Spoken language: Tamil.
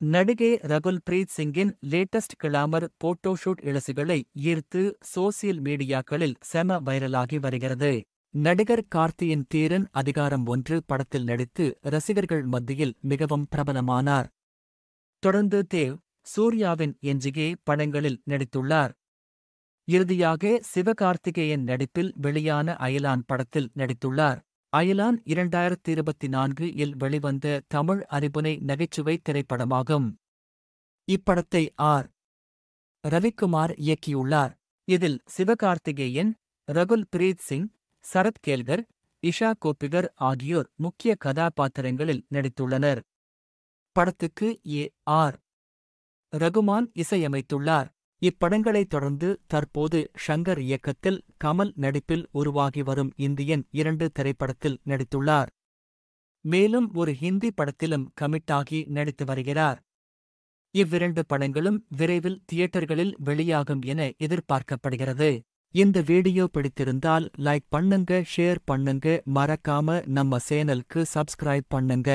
நடிகை ரகுல் பிரீத் சிங்கின் லேட்டஸ்ட் கிளாமர் போட்டோஷூட் இளசுகளை ஈர்த்து சோசியல் மீடியாக்களில் செம வைரலாகி வருகிறது. நடிகர் கார்த்தியின் தீரன் அதிகாரம் 1 படத்தில் நடித்து ரசிகர்கள் மத்தியில் மிகவும் பிரபலமானார். தொடர்ந்து தேவ், சூர்யாவின் என்ஜிகே படங்களில் நடித்துள்ளார். இறுதியாக சிவகார்த்திகேயன் நடிப்பில் வெளியான அயலான் படத்தில் நடித்துள்ளார். அயலான் 2024 இல் வெளிவந்த தமிழ் அறிபுனை நகைச்சுவை திரைப்படமாகும். இப்படத்தை ஆர். ரவிக்குமார் இயக்கியுள்ளார். இதில் சிவகார்த்திகேயன், ரகுல் பிரீத் சிங், சரத் கேல்கர், இஷா கோப்பிகர் ஆகியோர் முக்கிய கதாபாத்திரங்களில் நடித்துள்ளனர். படத்துக்கு ஆர். ரகுமான் இசையமைத்துள்ளார். இப்படங்களைத் தொடர்ந்து தற்போது ஷங்கர் இயக்கத்தில் கமல் நடிப்பில் உருவாகி வரும் இந்தியன் 2 திரைப்படத்தில் நடித்துள்ளார். மேலும் ஒரு ஹிந்தி படத்திலும் கமிட்டாகி நடித்து வருகிறார். இவ்விரண்டு படங்களும் விரைவில் தியேட்டர்களில் வெளியாகும் என எதிர்பார்க்கப்படுகிறது. இந்த வீடியோ பிடித்திருந்தால் லைக் பண்ணுங்க, ஷேர் பண்ணுங்க, மறக்காம நம்ம சேனலுக்கு சப்ஸ்கிரைப் பண்ணுங்க.